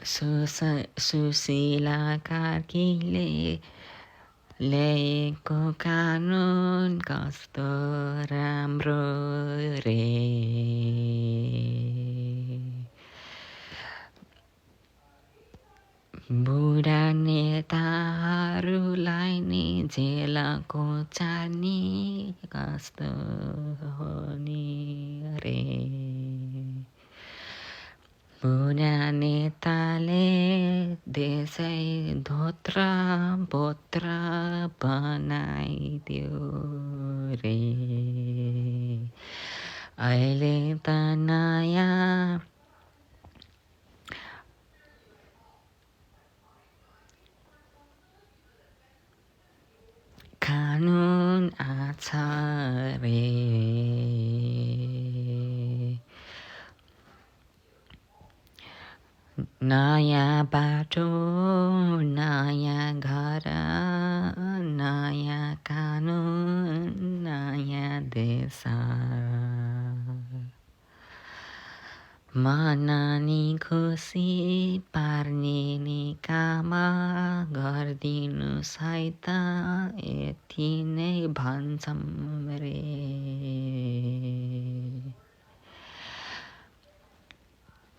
सुशीला कार्कीले ल्याएको कानुन कस्तो राम्रो रे। बुढा नेताहरूलाई नि जेलको चानी कस्तो हो नि रे। बुढा नेताले देशै धोत्र बोत्र बनाइदियो रे। अहिले त नयाँ कानुन आछ रे। नयाँ बाटो नयाँ घर नयाँ कानुन नयाँ देश। मन नि खुसी पार्ने नि काम गरिदिनुस् है त यति नै भन्छौँ रे।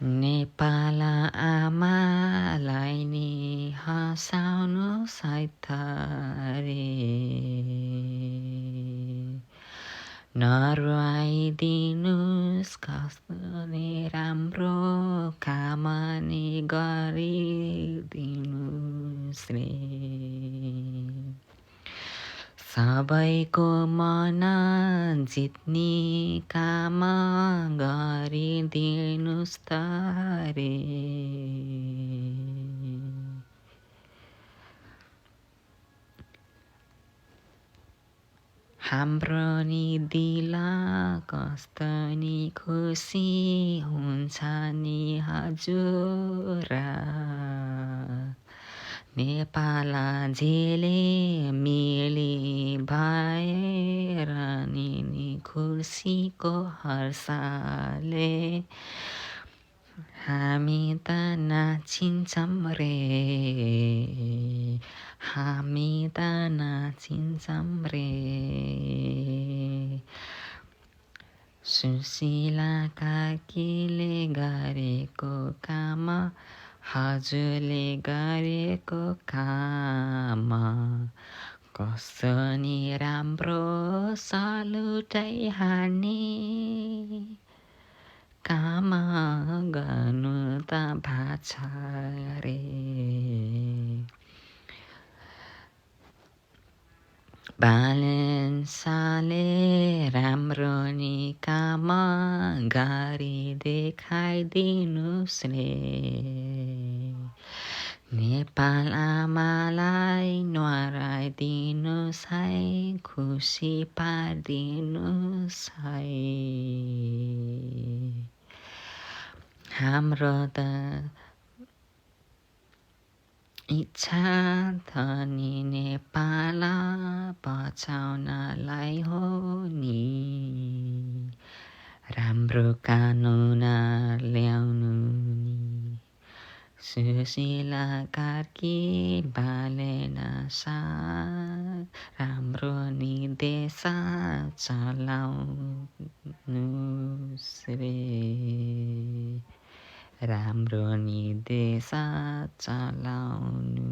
नेपाल आमालाई नि हँसाउनुस् है त रे। नरुवाइदिनुस् कस्तो नि राम्रो काम नि गरिदिनुस् रे। सबैको मन जित्ने काम गरिदिनुस् त रे। हाम्रो नि दिल कस्तो नि खुसी हुन्छ नि हजुर। नेपाल झेले मिली भएर नि खुसीको हर्षले हामी त नाचिन्छौँ रे। हामी त नाचिन्छौँ रे। सुशीला कार्कीले गरेको काम हजुरले गरेको काम कस्तो नि राम्रो सलुटै हान्ने काम गर्नु त भाछ रे। बालेन्साले राम्रो नि काम गरी देखाइदिनुस् रे। नेपाल आमालाई न्वाराइदिनुस् है खुसी पारिदिनुस् है। हाम्रो त इच्छा त नि नेपाल बचाउनलाई हो नि। राम्रो कानुन ल्याउनु नि। सुशीला कार्की बालेन्सा राम्रो नि देश चलाउनुस् रे। राम्रो नि देश चलाउनु